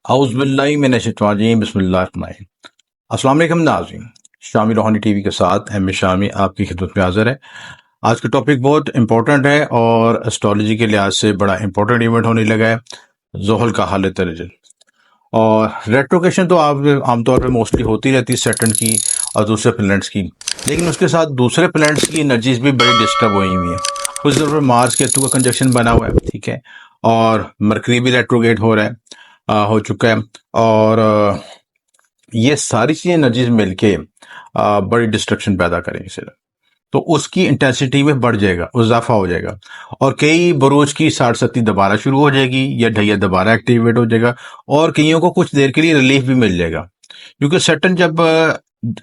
औज़ुबिल्लाहि बिस्मिल्लाहिर्रहमानिर्रहीम। अस्सलाम वालेकुम नाज़रीन, शामी रूहानी टीवी के साथ एम शामी आपकी खिदमत में हाजिर है। आज का टॉपिक बहुत इंपॉर्टेंट है और एस्ट्रोलॉजी के लिहाज से बड़ा इंपॉर्टेंट इवेंट होने लगा है, ज़ोहल का हालत रजल। और रेट्रोकेशन तो आप आमतौर पे मोस्टली होती रहती है सैटर्न की और दूसरे प्लैनेट्स की, लेकिन उसके साथ दूसरे प्लैनेट्स की एनर्जीज भी बड़ी डिस्टर्ब हुई हुई हैं। कुछ जगह पर मार्स केतु का कंजक्शन बना हुआ है, ठीक है, और मरकरी भी रेट्रोगेट हो रहा है, हो चुका है। और ये सारी चीजें एनर्जीज मिलके बड़ी डिस्ट्रक्शन पैदा करेंगे सिर्फ, तो उसकी इंटेंसिटी में बढ़ जाएगा, इजाफा हो जाएगा। और कई बरूज की 60 दोबारा शुरू हो जाएगी या ढैया दोबारा एक्टिवेट हो जाएगा, और कईयों को कुछ देर के लिए रिलीफ भी मिल जाएगा, क्योंकि सैटर्न जब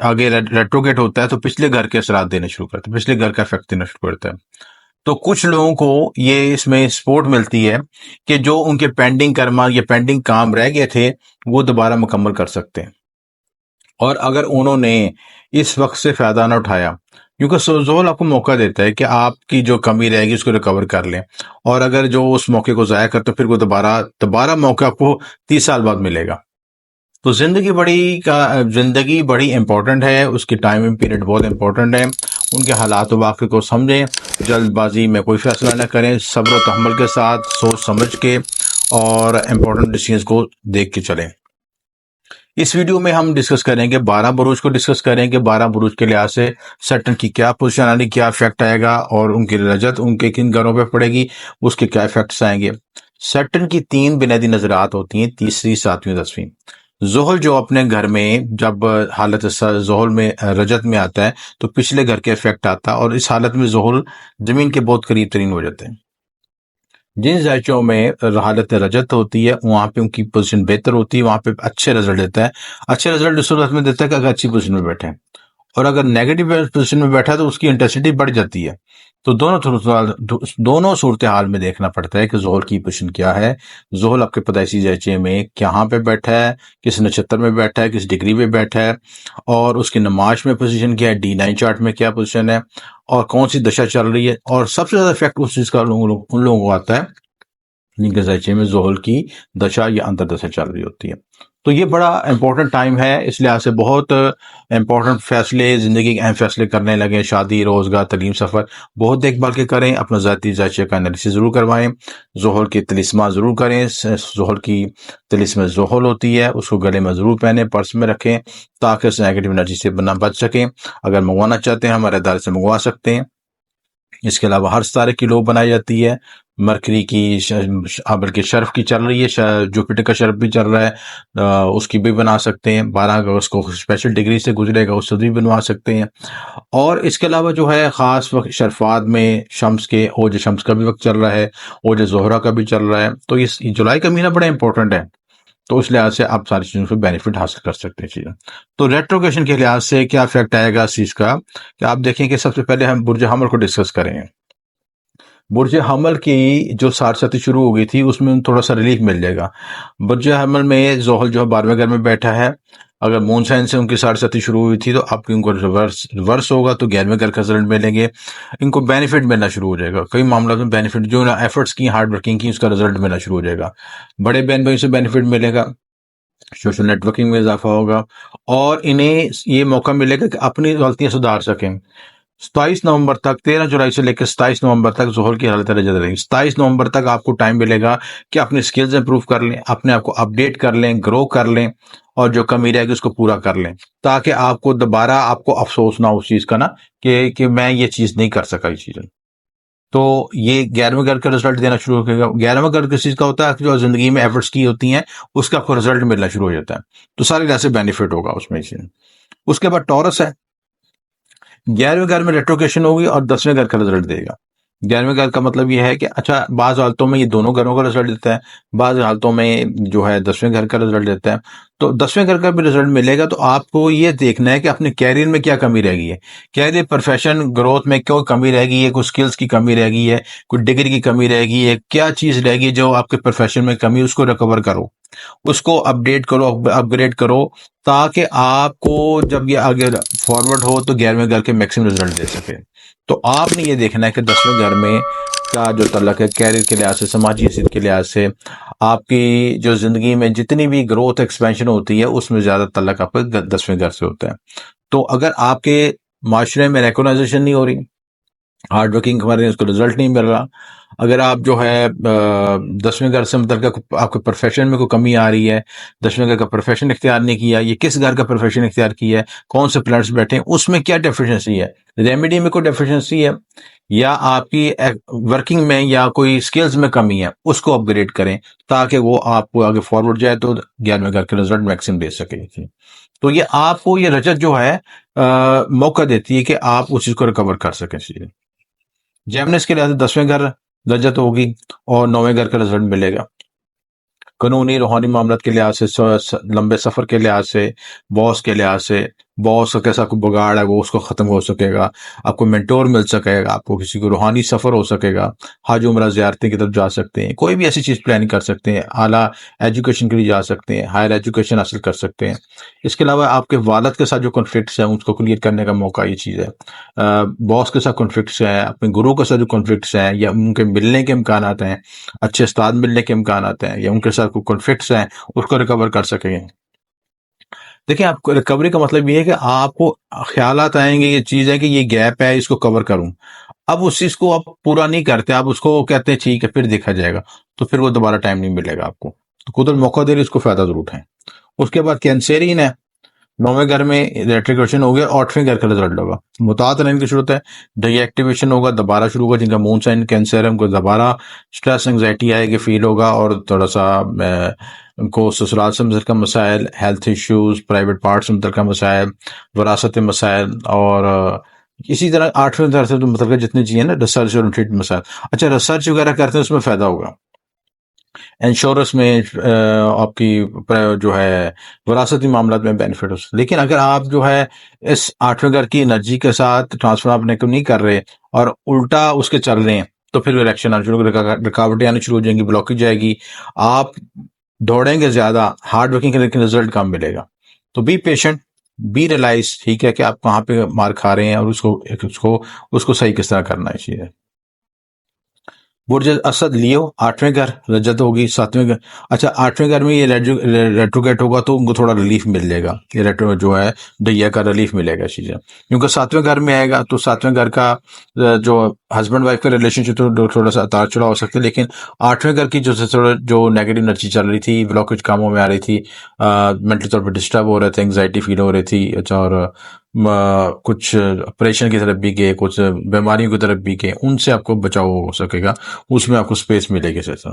आगे रेट्रोगेट होता है तो पिछले घर के असरात देने शुरू करता है, पिछले घर का इफेक्ट देना शुरू करता है। तो कुछ लोगों को ये इसमें सपोर्ट मिलती है कि जो उनके पेंडिंग कर्मा या पेंडिंग काम रह गए थे वो दोबारा मुकम्मल कर सकते हैं। और अगर उन्होंने इस वक्त से फायदा ना उठाया, क्योंकि जोल आपको मौका देता है कि आपकी जो कमी रहेगी उसको रिकवर कर लें, और अगर जो उस मौके को जाया करते फिर वो दोबारा दोबारा मौका आपको 30 साल बाद मिलेगा। तो जिंदगी बड़ी इंपॉर्टेंट है, उसकी टाइमिंग पीरियड बहुत इंपॉर्टेंट है। उनके हालात वाक़े को समझें, जल्दबाजी में कोई फैसला न करें, सब्र और तहम्मुल के साथ सोच समझ के और इम्पोर्टेंट डिसीजंस को देख के चलें। इस वीडियो में हम डिस्कस करेंगे 12 बुरूज को, डिस्कस करेंगे 12 बुरूज के लिहाज से सैटर्न की क्या पोजीशन आनी, क्या इफेक्ट आएगा, और उनकी रजत उनके किन घरों पे पड़ेगी, उसके क्या इफेक्ट्स आएंगे। सैटर्न की 3 बुनियादी नजरात होती हैं, तीसरी, 7वीं, 10वीं। जोहल जो अपने घर में जब हालत जोहल में रजत में आता है तो पिछले घर के इफेक्ट आता है, और इस हालत में जोहल जमीन के बहुत करीब तरीन हो जाते हैं। जिन जायचों में हालत रजत होती है वहां पे उनकी पोजीशन बेहतर होती है, वहां पे अच्छे रिजल्ट देता है। अच्छे रिजल्ट इस सूरत में देता है कि अगर अच्छी पोजीशन में बैठे हैं, और अगर नेगेटिव पोजीशन में बैठा है तो उसकी इंटेंसिटी बढ़ जाती है। तो दोनों सूरत हाल में देखना पड़ता है कि जोहल की पोजीशन क्या है, जोहल आपके पैदाइशी जायचे में कहाँ पे बैठा है, किस नक्षत्र में बैठा है, किस डिग्री में बैठा है, और उसकी नमाज में पोजीशन क्या है, D9 चार्ट में क्या पोजीशन है, और कौन सी दशा चल रही है। और सबसे ज्यादा इफेक्ट उस चीज का उन लोगों को आता है जिनके जायचे में जोहल की दशा या अंतर्दशा चल रही होती है। तो ये बड़ा इंपॉर्टेंट टाइम है, इस लिहाज से बहुत इंपॉर्टेंट फैसले, जिंदगी के अहम फैसले करने लगे, शादी, रोजगार, तलीम, सफर, बहुत देखभाल के करें। अपना जाती जायचे का एनालिसिस जरूर करवाएं, जोहल की तिलिस्मा जरूर करें। जोहल की तिलिस्मा जोहल होती है, उसको गले में जरूर पहने, पर्स में रखें, ताकि उस नेगेटिव एनर्जी से बच सकें। अगर मंगवाना चाहते हैं हमारे अदारे से मंगवा सकते हैं। इसके अलावा हर सितारे की लो बनाई जाती है, मरकरी की बल्कि शर्फ की चल रही है, जुपिटर का शर्फ भी चल रहा है, उसकी भी बना सकते हैं। 12 अगस्त को स्पेशल डिग्री से गुजरेगा, उससे भी बनवा सकते हैं। और इसके अलावा जो है खास वक्त शर्फात में शम्स के ओज शम्स का भी वक्त चल रहा है, ओज जोहरा का भी चल रहा है। तो इस जुलाई का महीना बड़ा इंपॉर्टेंट है, तो उस लिहाज से आप सारी चीजों से बेनिफिट हासिल कर सकते हैं चीजें। तो रेट्रोगेशन के लिहाज से क्या इफेक्ट आएगा इस चीज का, कि आप देखें कि सबसे पहले हम बुर्ज हमल को डिस्कस करेंगे। बुर्ज हमल की जो 60 शुरू हो गई थी उसमें थोड़ा सा रिलीफ मिल जाएगा। बुर्ज हमल में जोहल जो है 12वें घर में बैठा है, अगर मून साइन से उनकी 60 शुरू हुई थी तो अब इनको रिवर्स होगा तो 11वें घर का रिजल्ट मिलेंगे, इनको बेनिफिट मिलना शुरू हो जाएगा। कई मामलों में बेनिफिट जो एफर्ट्स की, हार्ड वर्किंग की, उसका रिजल्ट मिलना शुरू हो जाएगा। बड़े बहन भाई से बेनिफिट मिलेगा, सोशल नेटवर्किंग में इजाफा होगा, और इन्हें ये मौका मिलेगा कि अपनी गलतियां सुधार सकें। 27 नवंबर तक, 13 जुलाई से लेकर 27 नवंबर तक जोहल की हालत रजत रहेगी। 27 नवंबर तक आपको टाइम मिलेगा कि अपने स्किल्स इंप्रूव कर लें, अपने आप को अपडेट कर लें, ग्रो कर लें, और जो कमी रहेगी उसको पूरा कर लें, ताकि आपको दोबारा आपको अफसोस ना हो उस चीज का ना कि मैं ये चीज नहीं कर सका, ये चीज। तो ये 11वें घर का रिजल्ट देना शुरू हो गया। 11वां घर किस चीज का होता है, जो जिंदगी में एफर्ट्स की होती हैं उसका आपको रिजल्ट मिलना शुरू हो जाता है, तो सारी तरह से बेनिफिट होगा उसमें से। उसके बाद टॉरस है, 11वें घर में रेट्रोकेशन होगी और 10वें घर का रिजल्ट देगा। 11वें घर का मतलब यह है कि अच्छा, बाज हालतों में ये दोनों घरों का रिजल्ट देता है, बाज हालतों में जो है 10वें घर का रिजल्ट देता है। तो 10वें घर का भी रिजल्ट मिलेगा तो आपको ये देखना है कि अपने कैरियर में क्या कमी रह गई है, कैरियर प्रोफेशन ग्रोथ में क्यों कमी रह गई है, कोई स्किल्स की कमी रह गई है, कोई डिग्री की कमी रह गई है, क्या चीज रह गई जो आपके प्रोफेशन में कमी, उसको रिकवर करो। उसको अपडेट करो, अपग्रेड करो, ताकि आपको जब ये आगे फॉरवर्ड हो तो 11वें घर के मैक्सिमम रिजल्ट दे सके। तो आपने ये देखना है कि 10वें घर में का जो तल्लक है, कैरियर के लिहाज से, समाजी हैसियत के लिहाज से, आपकी जो जिंदगी में जितनी भी ग्रोथ एक्सपेंशन होती है उसमें ज्यादा तल्लक आपके 10वें घर से होता है। तो अगर आपके माशरे में रिकॉग्नाइजेशन नहीं हो रही, हार्ड वर्किंग कर रहे हैं, उसको रिजल्ट नहीं मिल रहा, अगर आप जो है 10वें घर से मतलब आपके प्रोफेशन में कोई कमी आ रही है, 10वें घर का प्रोफेशन इख्तियार नहीं किया, ये किस घर का प्रोफेशन इख्तियार किया है, कौन से प्लैनेट्स बैठे हैं, उसमें क्या डेफिशिएंसी है, रेमेडी में कोई डेफिशिएंसी है, या आपकी वर्किंग में या कोई स्किल्स में कमी है, उसको अपग्रेड करें ताकि वो आपको आगे फॉरवर्ड जाए तो 11वें घर के रिजल्ट मैक्सिमम दे सके। तो ये आपको ये रजत जो है मौका देती है कि आप उस चीज को रिकवर कर सकें। जेमिनिस के लिहाज से 10वें घर रजत होगी और 9वें घर का रिजल्ट मिलेगा। कानूनी रूहानी मामलात के लिहाज से, लंबे सफर के लिहाज से, बॉस के लिहाज से, बॉस का कैसा कोई बगाड़ है वो उसको खत्म हो सकेगा, आपको मेंटोर मिल सकेगा, आपको किसी को रूहानी सफर हो सकेगा, हज उम्रा ज़ियारतें की तरफ जा सकते हैं, कोई भी ऐसी चीज प्लान कर सकते हैं, आला एजुकेशन के लिए जा सकते हैं, हायर एजुकेशन हासिल कर सकते हैं। इसके अलावा आपके वालद के साथ जो कॉन्फ्लिक्ट्स हैं उसको क्लियर करने का मौका ये चीज़ है। बॉस के साथ कॉन्फ्लिक्ट्स हैं, अपने गुरु के साथ जो कॉन्फ्लिक्ट्स हैं या उनके मिलने के इम्कान हैं, अच्छे उस्ताद मिलने के इम्कान हैं, या उनके साथ कोई कॉन्फ्लिक्ट्स हैं, उसको रिकवर कर सकेंगे। देखिए, आपको रिकवरी का मतलब ये है कि आपको ख्यालात आएंगे, ये चीज है कि ये गैप है, इसको कवर करूं। अब उस चीज को आप पूरा नहीं करते, आप उसको कहते हैं ठीक है फिर देखा जाएगा, तो फिर वो दोबारा टाइम नहीं मिलेगा आपको। तो कुदरत मौका दे रही है, इसको फायदा जरूर उठाएं। उसके बाद कैंसेरियन है, 9वें घर में रेट्रिग्रेशन हो गया, 8वें घर का रिजल्ट होगा, मुतात रहने की जरूरत है, डीएक्टिवेशन होगा, दोबारा शुरू होगा, जिनका मून साइन कैंसर है उनको दोबारा स्ट्रेस एंग्जाइटी आएगी, फील होगा, और थोड़ा सा उनको ससुराल से मुतल्लिक़ मसाइल, हेल्थ इश्यूज, प्राइवेट पार्ट से मुतल्लिक़ मसाइल, वरासत मसाइल, और इसी तरह 8वें घर से मतलब जितनी चीजें ना, रिसर्च और मसाइल। अच्छा, रिसर्च वगैरह करते हैं उसमें फायदा होगा, इंश्योरेंस में आपकी जो है विरासती मामला में बेनिफिट हो सकता है। लेकिन अगर आप जो है इस 8वें घर की एनर्जी के साथ ट्रांसफर अपने को नहीं कर रहे और उल्टा उसके चल रहे हैं, तो फिर रिएक्शन आना शुरू, रुकावटें आनी शुरू हो जाएंगी, ब्लॉकेज जाएगी, आप दौड़ेंगे ज्यादा, हार्ड वर्किंग लेकिन रिजल्ट कम मिलेगा। तो बी पेशेंट, बी रियलाइज, ठीक है, कि आप कहाँ पे मार खा रहे हैं और उसको सही किस तरह करना है चीजें। बुर्ज असद लियो, 8वें घर रजत होगी, 7वें घर। अच्छा, 8वें घर में ये रेट्रोगेट होगा तो उनको थोड़ा रिलीफ मिल जाएगा, ये रेट्रो जो है दैया का रिलीफ मिलेगा चीजें, क्योंकि 7वें घर में आएगा तो 7वें घर का जो हस्बैंड वाइफ का रिलेशनशिप तो थोड़ा सा उतार चढ़ाव हो सकता है। लेकिन 8वें घर की जो नेगेटिव एनर्जी चल रही थी, ब्लॉकेज कामों में आ रही थी, मेंटल तौर पर डिस्टर्ब हो रहे थे, एंग्जाइटी फील हो रही थी, अच्छा, और कुछ ऑपरेशन की तरफ भी गए, कुछ बीमारियों की तरफ भी गए, उनसे आपको बचाव हो सकेगा, उसमें आपको स्पेस मिलेगी जैसा।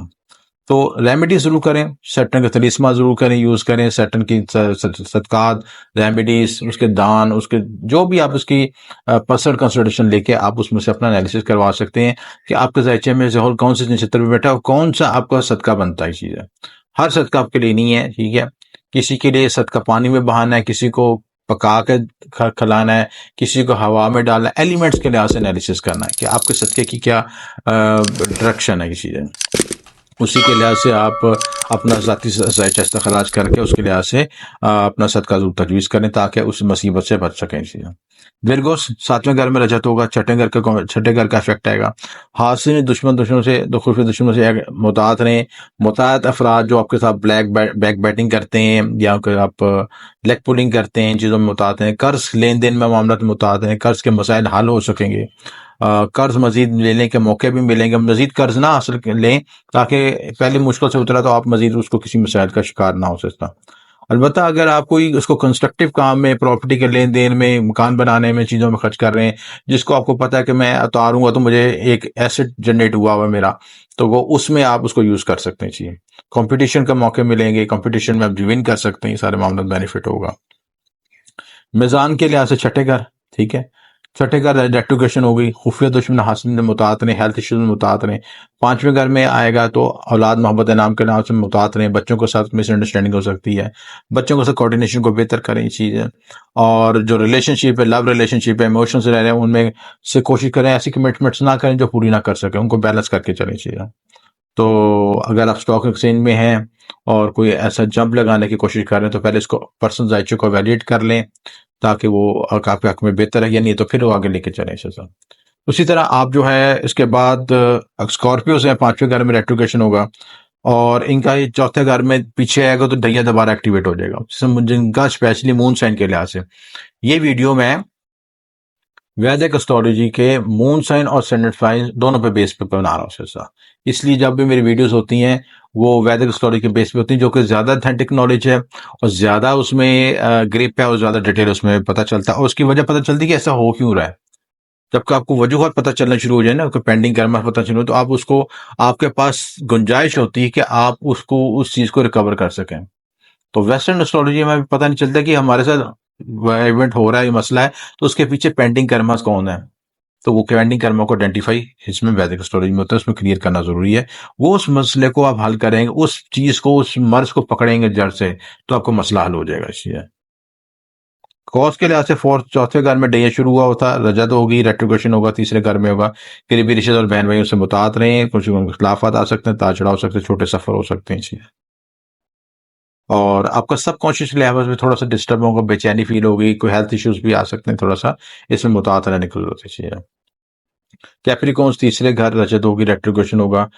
तो रेमेडी जरूर करें, सैटर्न का तलिस्मा जरूर करें, यूज करें सैटर्न की सदकात, रेमेडीज, उसके दान, उसके जो भी आप उसकी पर्सनल कंसल्टेशन लेके आप उसमें से अपना एनालिसिस करवा सकते हैं कि आपके ज़ायचे में जहर कौन से नक्षत्र में बैठा है और कौन सा आपका सदका बनता है चीज़ है। हर सदका आपके लिए नहीं है, ठीक है, किसी के लिए सदका पानी में बहाना है, किसी को पका के खिलाना है, किसी को हवा में डालना है, एलिमेंट्स के लिहाज से एनालिसिस करना है कि आपके सदके की क्या डायरेक्शन है किसी चीज़। उसी के लिहाज से आप अपना ज़ाती ज़ायचा इस्तेखराज करके उसके लिहाज से अपना सदका तजवीज़ करें ताकि उस मुसीबत से बच सकें चीज़ें। विरगोस, 7वें घर में रजत होगा, छठे घर का इफेक्ट आएगा, हासिल दुश्मनों से, खुफिया दुश्मनों से मुतात रहें। मुतात अफराद जो आपके साथ बैक बैटिंग करते हैं या आप लेग पुलिंग करते हैं, चीज़ों में मुतात हैं, कर्ज लेन देन में मामला में मुतात हैं, कर्ज के मसाइल हल हो सकेंगे, कर्ज मजीद लेने के मौके भी मिलेंगे, मजीद कर्ज ना हासिल लें ताकि पहले मुश्किल से उतरा तो आप मजीद उसको किसी मसाइल का शिकार ना हो सकता। अलबत्ता अगर आप कोई उसको कंस्ट्रक्टिव काम में, प्रॉपर्टी के लेन देन में, मकान बनाने में, चीज़ों में खर्च कर रहे हैं, जिसको आपको पता है कि मैं उतारूंगा तो मुझे एक एसेट जनरेट हुआ हुआ मेरा, तो वो उसमें आप उसको यूज कर सकते हैं चीज़। कंपटीशन का मौके मिलेंगे, कंपटीशन में आप विन कर सकते हैं, सारे मामले बेनिफिट होगा। मिजान के लिहाज से छठे घर, ठीक है, छठे घर रेट्रोगेशन हो गई, खुफिया दुश्मन हासिल में मुतात रहे, हेल्थ इश्यूज में मुतात रहे। 5वें घर में आएगा तो औलाद मोहब्बत नाम के नाम से मुतात रहे, बच्चों के साथ मिसअंडरस्टैंडिंग हो सकती है, बच्चों के साथ कोऑर्डिनेशन को बेहतर करें चीज़ें, और जो रिलेशनशिप है, लव रिलेशनशिप है, इमोशंस रह रहे हैं, उनमें से कोशिश करें ऐसी कमिटमेंट्स ना करें जो पूरी ना कर सके, उनको बैलेंस करके चलें चीज़ें। तो अगर आप स्टॉक एक्सचेंज में हैं और कोई ऐसा जंप लगाने की कोशिश कर रहे हैं तो पहले इसको पर्सन आईचे को वैलिडेट कर लें ताकि वो आपके हक में बेहतर है, या नहीं तो फिर वो आगे लेके चलें इसे सर। उसी तरह आप जो है इसके बाद स्कॉर्पियो से 5वें घर में रेट्रोगेशन होगा और इनका ये चौथे घर में पीछे आएगा तो ढैया दोबारा एक्टिवेट हो जाएगा, जिनका स्पेशली मून साइन के लिहाज से ये वीडियो मैं वैदिक एस्ट्रोलॉजी के मून साइन और सैटर्न साइन दोनों पे बेस पे बना रहा हूँ सर। इसलिए जब भी मेरी वीडियोस होती हैं वो वैदिक एस्ट्रोलॉजी के बेस पे होती हैं, जो कि ज्यादा ऑथेंटिक नॉलेज है और ज्यादा उसमें ग्रिप है और ज्यादा डिटेल उसमें पता चलता है, और उसकी वजह पता चलती है कि ऐसा हो क्यों रहा है। जब आपको वजूहत पता चलना शुरू हो जाए ना, पेंडिंग कर्मा पता शुरू हो, तो आप उसको, आपके पास गुंजाइश होती है कि आप उसको उस चीज को रिकवर कर सकें। तो वेस्टर्न एस्ट्रोलॉजी में पता नहीं चलता कि हमारे साथ इवेंट हो रहा है, ये मसला है, तो उसके पीछे पेंडिंग कर्मास कौन है। तो वो पेंडिंग कर्मा को आइडेंटिफाई इसमें वैदिक एस्ट्रोलॉजी में होता है, उसमें क्लियर करना जरूरी है। वो उस मसले को आप हल करेंगे, उस चीज को, उस मर्ज को पकड़ेंगे जड़ से, तो आपको मसला हल हो जाएगा। इसलिए कॉज के लिहाज से फोर्थ चौथे घर में डे शुरू हुआ होता, रजत होगी, रेट्रोगेशन होगा, तीसरे घर में होगा। करीबी रिश्ते और बहन भाइयों से मुतात रहे हैं, कुछ खिलाफत आ सकते हैं, ताजड़ा हो सकते हैं, छोटे सफर हो सकते हैं। इसलिए और आपका सब कॉन्शियस लेवल में थोड़ा सा डिस्टर्ब होगा, बेचैनी फील होगी, कोई हेल्थ इश्यूज भी आ सकते हैं, थोड़ा सा इसमें मुतात रहने की जरूरत है। कैप्रिकॉन्स तीसरे घर रजत होगी, रेट्रोगेशन होगा,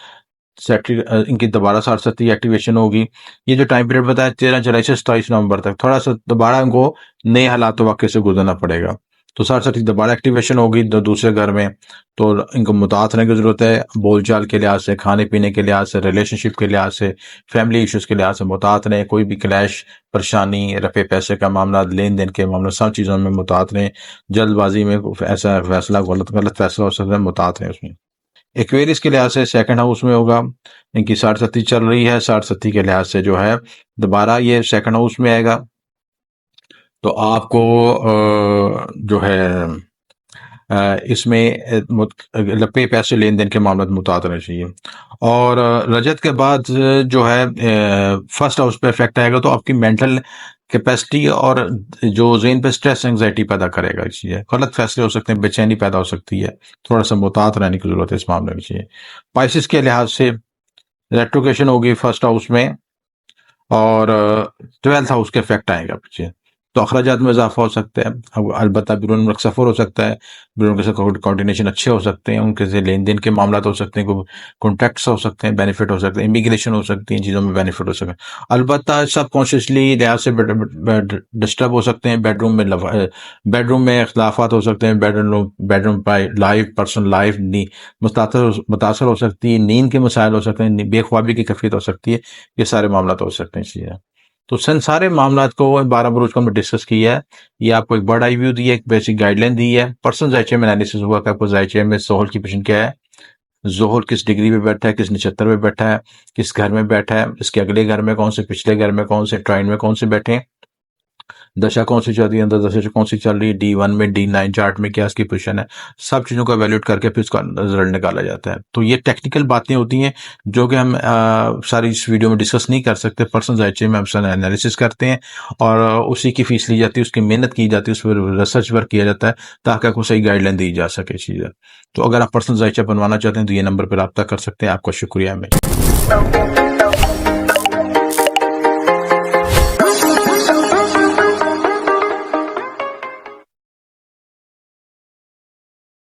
इनकी दोबारा सारस्वती एक्टिवेशन होगी। ये जो टाइम पीरियड बताया 13 जुलाई से 27 नवंबर तक, थोड़ा सा दोबारा इनको नए हालात वाकई से गुजरना पड़ेगा। तो सारस्वती दोबारा एक्टिवेशन होगी दूसरे घर में, तो इनको मुतात रहने की जरूरत है, बोलचाल के लिहाज से, खाने पीने के लिहाज से, रिलेशनशिप के लिहाज से, फैमिली इश्यूज के लिहाज से मुतात रहें। कोई भी क्लैश, परेशानी, रफे पैसे का मामला, लेन देन के मामला, सब चीजों में मुतात रहें। जल्दबाजी में ऐसा फैसला, गलत गलत फैसला हो सकता है, मुतात रहें उसमें। एक्वेरियस के लिहाज से सेकंड हाउस में होगा, इनकी साढ़ चल रही है, साढ़ के लिहाज से जो है दोबारा ये सेकंड हाउस में आएगा। तो आपको जो है इसमें पे पैसे लेन देन के मामले में मुतात रहना चाहिए। और रजत के बाद जो है फर्स्ट हाउस पे इफेक्ट आएगा, तो आपकी मेंटल कैपेसिटी और जो जेन पे स्ट्रेस एंजाइटी पैदा करेगा। चीज़ गलत फैसले हो सकते हैं, बेचैनी पैदा हो सकती है, थोड़ा सा मुतात रहने की जरूरत है इस मामले में। चाहिए पाइसिस के लिहाज से रेट्रोगेशन होगी फर्स्ट हाउस में और 12th हाउस के इफेक्ट आएगा पीछे, तो अखराजात में इजाफा हो सकता है। अब अलबत्ता बैरून मुल्क सफर हो सकता है, बैरून के साथ कोऑर्डिनेशन अच्छे हो सकते हैं, उनके से लेन देन के मामला हो सकते हैं, कॉन्टैक्ट्स हो सकते हैं, बेनिफिट हो सकते हैं, इमिग्रेशन हो सकती है, इन चीज़ों में बेनिफिट हो सकता है। अलबत्ता सब कॉन्शियसली लिहाज से डिस्टर्ब हो सकते हैं, बेडरूम में इख्लाफात हो सकते हैं, बेडरूम लाइफ, पर्सनल लाइफ मुतासर हो सकती है, नींद के मसाइल हो सकते हैं, बेख्वाबी की कैफियत हो सकती है, ये सारे मामला हो सकते हैं। इसलिए तो सन सारे मामला को 12 बरूज को हमने डिस्कस किया है। ये आपको एक बर्ड आई व्यू दी है, एक बेसिक गाइडलाइन दी है, पर्सन जायचे में एनालिसिस हुआ कि आपको जायचे में जोहर की पोजीशन क्या है, जोहर किस डिग्री पे बैठा है, किस नक्षत्र में बैठा है, किस घर में बैठा है, इसके अगले घर में कौन से, पिछले घर में कौन से, ट्राइन में कौन से बैठे हैं, दशा कौन सी चल रही है, अंदर दशा कौन सी चल रही है, D1 में, D9 चार्ट में क्या इसकी पोजीशन है, सब चीजों को वैल्यूएट करके फिर उसका रिजल्ट निकाला जाता है। तो ये टेक्निकल बातें होती हैं जो कि हम सारी इस वीडियो में डिस्कस नहीं कर सकते। पर्सन जायचे में हम एनालिसिस करते हैं और उसी की फीस ली जाती है, उसकी मेहनत की जाती है, उस पर रिसर्च वर्क किया जाता है ताकि आपको सही गाइडलाइन दी जा सके चीज़ें। तो अगर आप पर्सन जायचा बनवाना चाहते हैं तो ये नंबर पर रब्ता कर सकते हैं। आपका शुक्रिया। मैं